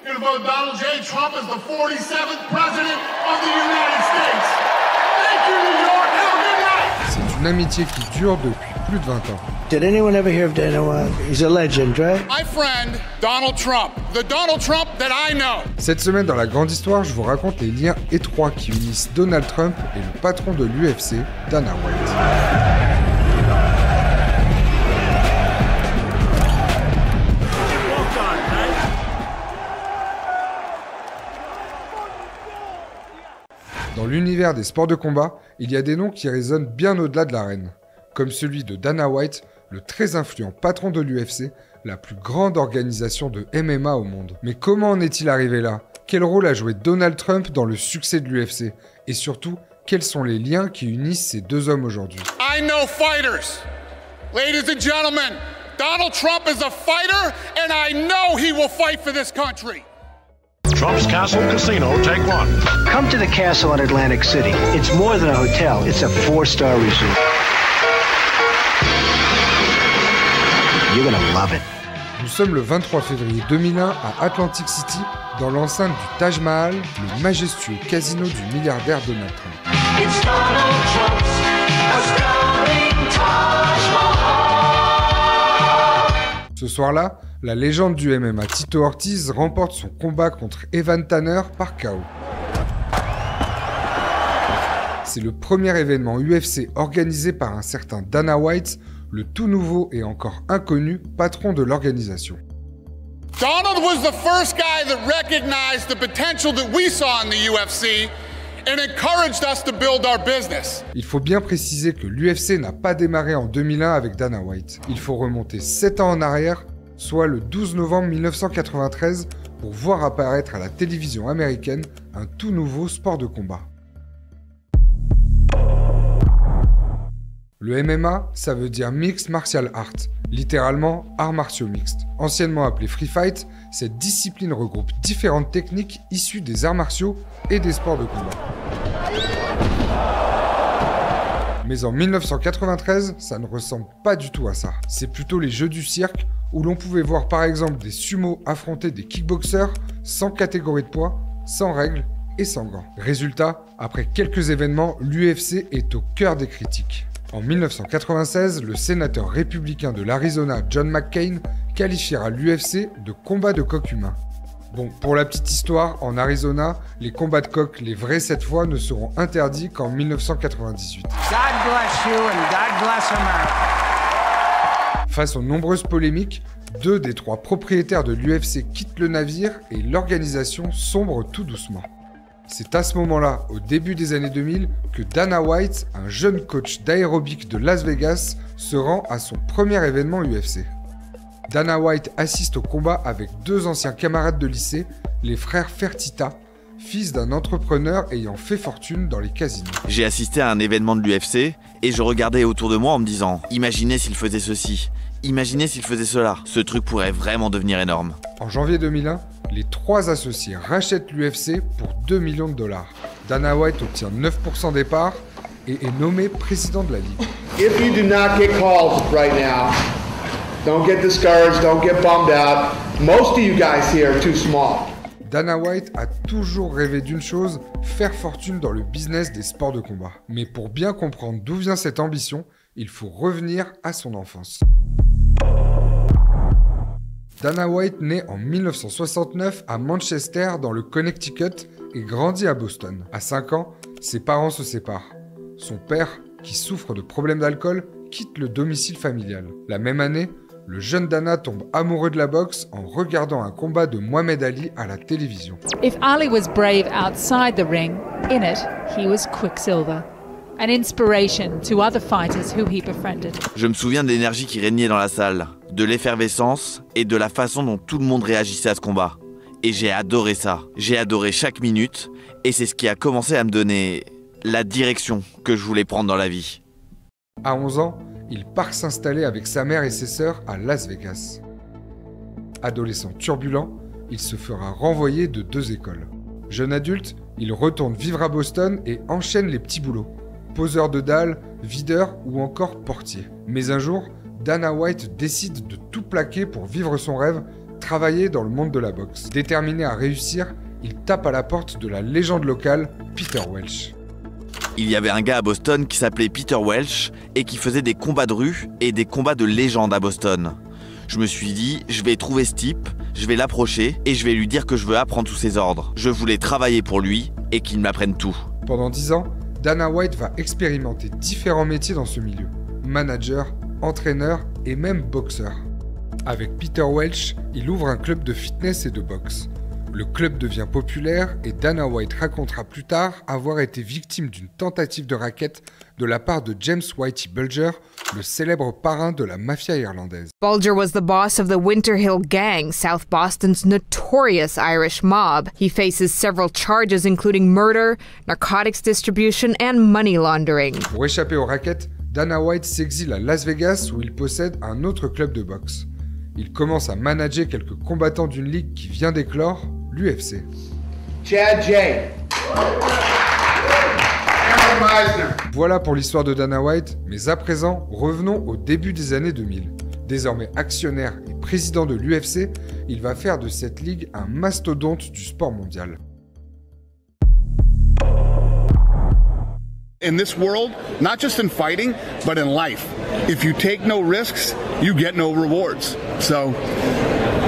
You're gonna vote Donald J. Trump as the 47th president of the United States. Thank you, New York. Have a good night. C'est une amitié qui dure depuis plus de 20 ans. Did anyone ever hear of Dana White? He's a legend, right? My friend, Donald Trump. The Donald Trump that I know. Cette semaine, dans la grande histoire, je vous raconte les liens étroits qui unissent Donald Trump et le patron de l'UFC, Dana White. Dans l'univers des sports de combat, il y a des noms qui résonnent bien au-delà de l'arène, comme celui de Dana White, le très influent patron de l'UFC, la plus grande organisation de MMA au monde. Mais comment en est-il arrivé là? Quel rôle a joué Donald Trump dans le succès de l'UFC? Et surtout, quels sont les liens qui unissent ces deux hommes aujourd'hui? I know fighters. Ladies and gentlemen, Donald Trump is a fighter and I know he will fight for this country. Trump's Castle Casino, take one. Come to the castle in Atlantic City. It's more than a hotel. It's a 4-star resort. You're gonna love it. Nous sommes le 23 février 2001 à Atlantic City, dans l'enceinte du Taj Mahal, le majestueux casino du milliardaire Donald Trump. It's Donald Trump's astounding Taj Mahal. Ce soir-là, la légende du MMA Tito Ortiz remporte son combat contre Evan Tanner par KO. C'est le premier événement UFC organisé par un certain Dana White, le tout nouveau et encore inconnu patron de l'organisation. Donald was the first guy that recognized the potential that we saw in the UFC and encouraged us to build our business. Il faut bien préciser que l'UFC n'a pas démarré en 2001 avec Dana White. Il faut remonter 7 ans en arrière, soit le 12 novembre 1993, pour voir apparaître à la télévision américaine un tout nouveau sport de combat. Le MMA, ça veut dire Mixed Martial Art, littéralement arts martiaux mixtes. Anciennement appelé Free Fight, cette discipline regroupe différentes techniques issues des arts martiaux et des sports de combat. Mais en 1993, ça ne ressemble pas du tout à ça. C'est plutôt les jeux du cirque, où l'on pouvait voir par exemple des sumos affronter des kickboxers sans catégorie de poids, sans règles et sans gants. Résultat, après quelques événements, l'UFC est au cœur des critiques. En 1996, le sénateur républicain de l'Arizona, John McCain, qualifiera l'UFC de combat de coq humain. Bon, pour la petite histoire, en Arizona, les combats de coq, les vrais cette fois, ne seront interdits qu'en 1998. God bless you and God bless America. Face aux nombreuses polémiques, 2 des 3 propriétaires de l'UFC quittent le navire et l'organisation sombre tout doucement. C'est à ce moment-là, au début des années 2000, que Dana White, un jeune coach d'aérobic de Las Vegas, se rend à son premier événement UFC. Dana White assiste au combat avec 2 anciens camarades de lycée, les frères Fertitta, fils d'un entrepreneur ayant fait fortune dans les casinos. J'ai assisté à un événement de l'UFC et je regardais autour de moi en me disant « Imaginez s'il faisait ceci, imaginez s'il faisait cela, ce truc pourrait vraiment devenir énorme. » En janvier 2001, les 3 associés rachètent l'UFC pour 2 millions de dollars. Dana White obtient 9% des parts et est nommé président de la ligue. If you do not get called right now, don't get discouraged, don't get bummed out. Most of you guys here are too small. Dana White a toujours rêvé d'une chose, faire fortune dans le business des sports de combat. Mais pour bien comprendre d'où vient cette ambition, il faut revenir à son enfance. Dana White naît en 1969 à Manchester dans le Connecticut et grandit à Boston. À 5 ans, ses parents se séparent. Son père, qui souffre de problèmes d'alcool, quitte le domicile familial. La même année, le jeune Dana tombe amoureux de la boxe en regardant un combat de Mohamed Ali à la télévision. If Ali was brave outside the ring, in it, he was Quicksilver. An inspiration to other fighters who he befriended. Je me souviens de l'énergie qui régnait dans la salle, de l'effervescence et de la façon dont tout le monde réagissait à ce combat. Et j'ai adoré ça. J'ai adoré chaque minute et c'est ce qui a commencé à me donner la direction que je voulais prendre dans la vie. À 11 ans, il part s'installer avec sa mère et ses sœurs à Las Vegas. Adolescent turbulent, il se fera renvoyer de 2 écoles. Jeune adulte, il retourne vivre à Boston et enchaîne les petits boulots. Poseur de dalles, videur ou encore portier. Mais un jour, Dana White décide de tout plaquer pour vivre son rêve, travailler dans le monde de la boxe. Déterminé à réussir, il tape à la porte de la légende locale, Peter Welch. Il y avait un gars à Boston qui s'appelait Peter Welch et qui faisait des combats de rue et des combats de légende à Boston. Je me suis dit, je vais trouver ce type, je vais l'approcher et je vais lui dire que je veux apprendre tous ses ordres. Je voulais travailler pour lui et qu'il m'apprenne tout. Pendant 10 ans, Dana White va expérimenter différents métiers dans ce milieu. Manager, entraîneur et même boxeur. Avec Peter Welch, il ouvre un club de fitness et de boxe. Le club devient populaire et Dana White racontera plus tard avoir été victime d'une tentative de racket de la part de James Whitey Bulger, le célèbre parrain de la mafia irlandaise. Bulger was the boss of the Winter Hill Gang, South Boston's notorious Irish mob. He faces several charges including murder, narcotics distribution and money laundering. Pour échapper au racket, Dana White s'exile à Las Vegas où il possède un autre club de boxe. Il commence à manager quelques combattants d'une ligue qui vient d'éclore, l'UFC. Chad Jay. Voilà pour l'histoire de Dana White, mais à présent, revenons au début des années 2000. Désormais actionnaire et président de l'UFC, il va faire de cette ligue un mastodonte du sport mondial. In this world, not just in fighting, but in life. If you take no risks, you get no rewards. So,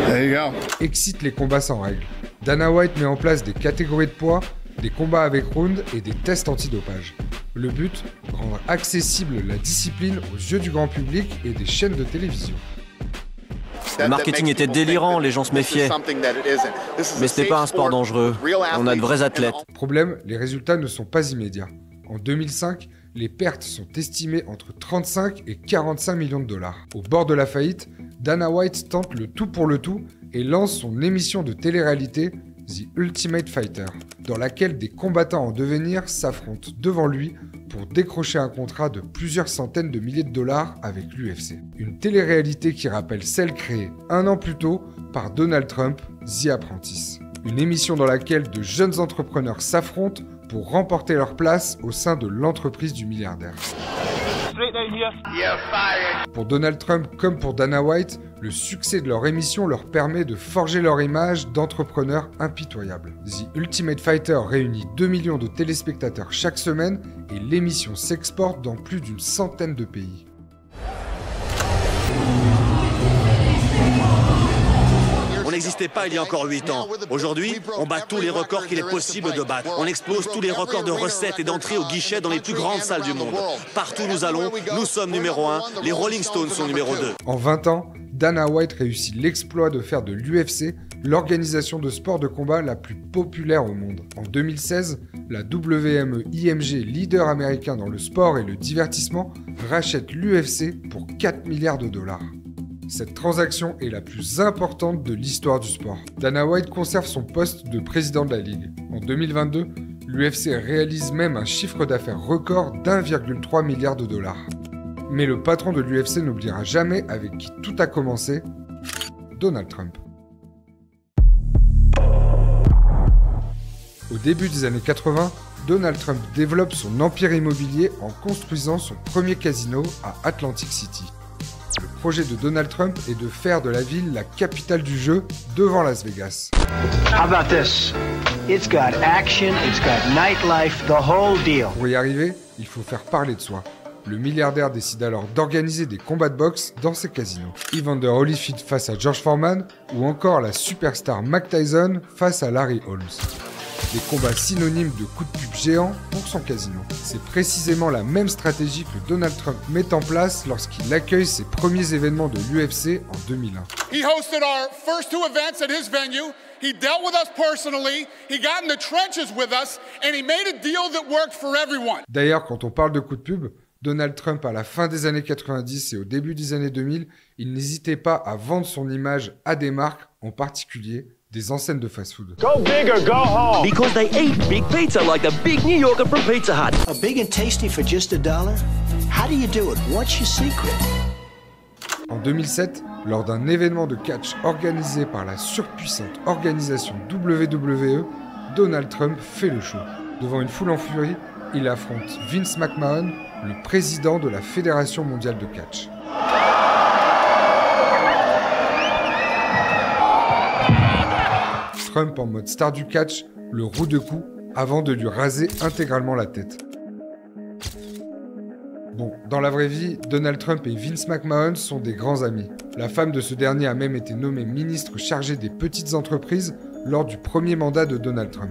there you go. Excite les combats sans règles. Dana White met en place des catégories de poids, des combats avec round et des tests antidopage. Le but, rendre accessible la discipline aux yeux du grand public et des chaînes de télévision. Le marketing était délirant, les gens se méfiaient. Mais ce n'est pas un sport dangereux. On a de vrais athlètes. Problème, les résultats ne sont pas immédiats. En 2005, les pertes sont estimées entre 35 et 45 millions de dollars. Au bord de la faillite, Dana White tente le tout pour le tout et lance son émission de télé-réalité The Ultimate Fighter, dans laquelle des combattants en devenir s'affrontent devant lui pour décrocher un contrat de plusieurs centaines de milliers de dollars avec l'UFC. Une télé-réalité qui rappelle celle créée un an plus tôt par Donald Trump, The Apprentice. Une émission dans laquelle de jeunes entrepreneurs s'affrontent pour remporter leur place au sein de l'entreprise du milliardaire. Pour Donald Trump comme pour Dana White, le succès de leur émission leur permet de forger leur image d'entrepreneurs impitoyables. The Ultimate Fighter réunit 2 millions de téléspectateurs chaque semaine et l'émission s'exporte dans plus d'une centaine de pays. On n'existait pas il y a encore 8 ans. Aujourd'hui, on bat tous les records qu'il est possible de battre. On explose tous les records de recettes et d'entrées au guichet dans les plus grandes salles du monde. Partout où nous allons, nous sommes numéro 1, les Rolling Stones sont numéro 2. En 20 ans, Dana White réussit l'exploit de faire de l'UFC l'organisation de sport de combat la plus populaire au monde. En 2016, la WME-IMG, leader américain dans le sport et le divertissement, rachète l'UFC pour 4 milliards de dollars. Cette transaction est la plus importante de l'histoire du sport. Dana White conserve son poste de président de la Ligue. En 2022, l'UFC réalise même un chiffre d'affaires record d'1,3 milliard de dollars. Mais le patron de l'UFC n'oubliera jamais avec qui tout a commencé, Donald Trump. Au début des années 80, Donald Trump développe son empire immobilier en construisant son premier casino à Atlantic City. Le projet de Donald Trump est de faire de la ville la capitale du jeu devant Las Vegas. How about this? It's got action, it's got nightlife, the whole deal. Pour y arriver, il faut faire parler de soi. Le milliardaire décide alors d'organiser des combats de boxe dans ses casinos. Evander Holyfield face à George Foreman ou encore la superstar Mike Tyson face à Larry Holmes. Des combats synonymes de coups de pub géants pour son casino. C'est précisément la même stratégie que Donald Trump met en place lorsqu'il accueille ses premiers événements de l'UFC en 2001. He hosted our first 2 events at his venue. He dealt with us personally. He got in the trenches with us and he made a deal that worked for everyone. D'ailleurs, quand on parle de coups de pub, Donald Trump, à la fin des années 90 et au début des années 2000, il n'hésitait pas à vendre son image à des marques, en particulier des enseignes de fast-food. Go big or go home. Because they ate big pizza like the big New Yorker from Pizza Hut. A big and tasty for just $1? How do you do it? What's your secret? En 2007, lors d'un événement de catch organisé par la surpuissante organisation WWE, Donald Trump fait le show. Devant une foule en furie, il affronte Vince McMahon, le président de la Fédération mondiale de catch. Trump en mode star du catch, le roue de cou, avant de lui raser intégralement la tête. Bon, dans la vraie vie, Donald Trump et Vince McMahon sont des grands amis. La femme de ce dernier a même été nommée ministre chargée des petites entreprises lors du premier mandat de Donald Trump.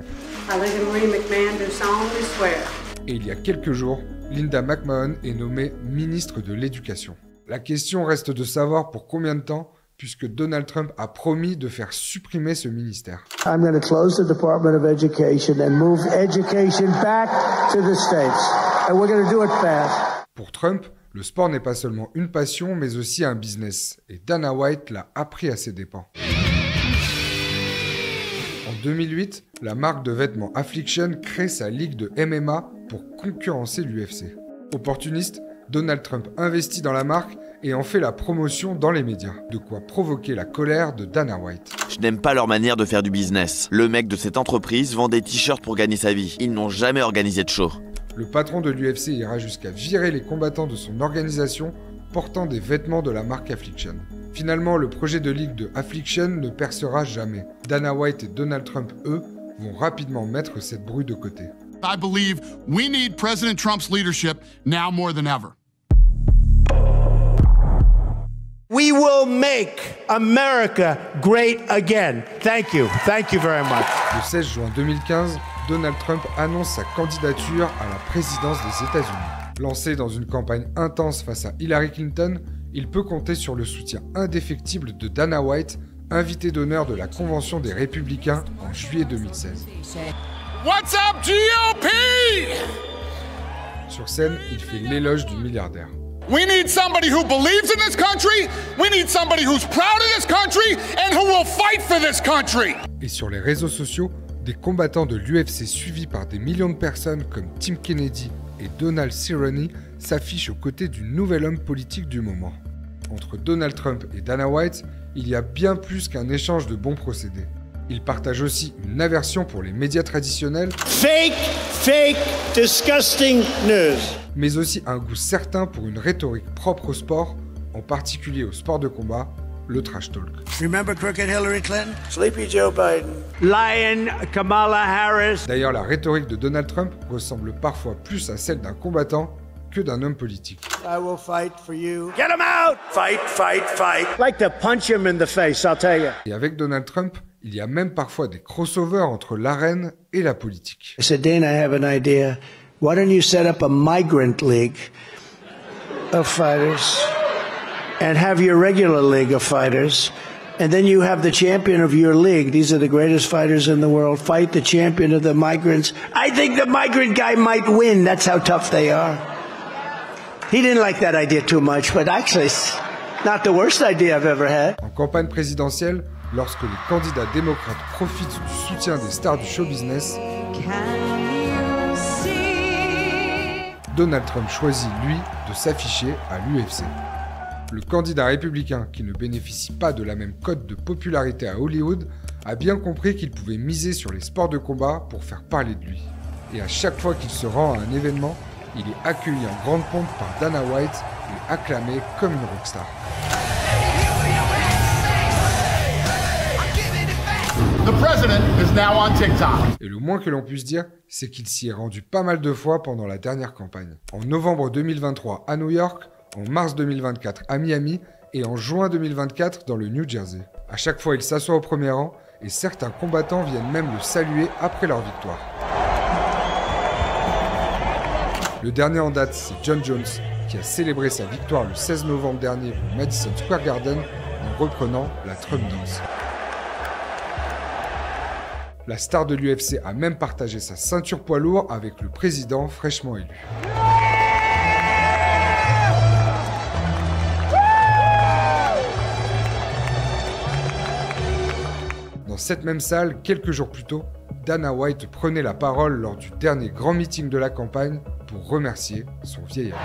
Et il y a quelques jours, Linda McMahon est nommée ministre de l'Éducation. La question reste de savoir pour combien de temps, puisque Donald Trump a promis de faire supprimer ce ministère. I'm going to close the Department of Education and move education back to the states. And we're going to do it fast. Pour Trump, le sport n'est pas seulement une passion, mais aussi un business. Et Dana White l'a appris à ses dépens. En 2008, la marque de vêtements Affliction crée sa ligue de MMA pour concurrencer l'UFC. Opportuniste, Donald Trump investit dans la marque et en fait la promotion dans les médias. De quoi provoquer la colère de Dana White. Je n'aime pas leur manière de faire du business. Le mec de cette entreprise vend des t-shirts pour gagner sa vie. Ils n'ont jamais organisé de show. Le patron de l'UFC ira jusqu'à virer les combattants de son organisation portant des vêtements de la marque Affliction. Finalement, le projet de ligue de Affliction ne percera jamais. Dana White et Donald Trump, eux, vont rapidement mettre cette brouille de côté. I believe we need President Trump's leadership now more than ever. We will make America great again. Thank you. Thank you very much. Le 16 juin 2015, Donald Trump annonce sa candidature à la présidence des États-Unis. Lancé dans une campagne intense face à Hillary Clinton, il peut compter sur le soutien indéfectible de Dana White, invité d'honneur de la Convention des Républicains en juillet 2016. What's up, GOP? Sur scène, il fait l'éloge du milliardaire. We need somebody who believes in this country, we need somebody who's proud of this country, and who will fight for this country. Et sur les réseaux sociaux, des combattants de l'UFC suivis par des millions de personnes comme Tim Kennedy et Donald Cerrone s'affichent aux côtés du nouvel homme politique du moment. Entre Donald Trump et Dana White, il y a bien plus qu'un échange de bons procédés. Ils partagent aussi une aversion pour les médias traditionnels, Fake, disgusting news. Mais aussi un goût certain pour une rhétorique propre au sport, en particulier au sport de combat, le trash talk. Remember crooked Hillary Clinton? Sleepy Joe Biden. Lion Kamala Harris. D'ailleurs, la rhétorique de Donald Trump ressemble parfois plus à celle d'un combattant que d'un homme politique. I will fight for you. Get him out! Fight. I'd like to punch him in the face, I'll tell you. Et avec Donald Trump, il y a même parfois des crossovers entre l'arène et la politique. I said, Dana, I have an idea. Why don't you set up a migrant league of fighters and have your regular league of fighters, and then you have the champion of your league. These are the greatest fighters in the world. Fight the champion of the migrants. I think the migrant guy might win. That's how tough they are. He didn't like that idea too much, but actually it's not the worst idea I've ever had. En campagne présidentielle, lorsque les candidats démocrates profitent du soutien des stars du show business, Donald Trump choisit, lui, de s'afficher à l'UFC. Le candidat républicain, qui ne bénéficie pas de la même cote de popularité à Hollywood, a bien compris qu'il pouvait miser sur les sports de combat pour faire parler de lui. Et à chaque fois qu'il se rend à un événement, il est accueilli en grande pompe par Dana White et acclamé comme une rockstar. The president is now on TikTok. Et le moins que l'on puisse dire, c'est qu'il s'y est rendu pas mal de fois pendant la dernière campagne. En novembre 2023 à New York, en mars 2024 à Miami et en juin 2024 dans le New Jersey. À chaque fois, il s'assoit au premier rang et certains combattants viennent même le saluer après leur victoire. Le dernier en date, c'est John Jones, qui a célébré sa victoire le 16 novembre dernier au Madison Square Garden en reprenant la Trump Dance. La star de l'UFC a même partagé sa ceinture poids lourd avec le président fraîchement élu. Dans cette même salle, quelques jours plus tôt, Dana White prenait la parole lors du dernier grand meeting de la campagne pour remercier son vieil ami.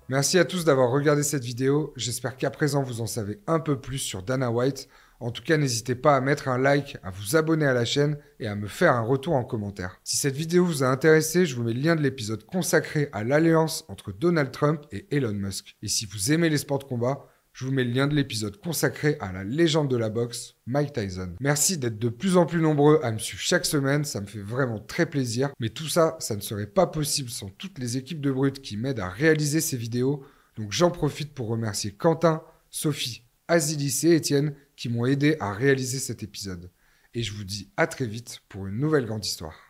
Merci à tous d'avoir regardé cette vidéo, j'espère qu'à présent vous en savez un peu plus sur Dana White. En tout cas, n'hésitez pas à mettre un like, à vous abonner à la chaîne et à me faire un retour en commentaire. Si cette vidéo vous a intéressé, je vous mets le lien de l'épisode consacré à l'alliance entre Donald Trump et Elon Musk. Et si vous aimez les sports de combat, Je vous mets le lien de l'épisode consacré à la légende de la boxe, Mike Tyson. Merci d'être de plus en plus nombreux à me suivre chaque semaine, ça me fait vraiment très plaisir. Mais tout ça, ça ne serait pas possible sans toutes les équipes de Brut qui m'aident à réaliser ces vidéos. Donc j'en profite pour remercier Quentin, Sophie, Azilis et Étienne qui m'ont aidé à réaliser cet épisode. Et je vous dis à très vite pour une nouvelle grande histoire.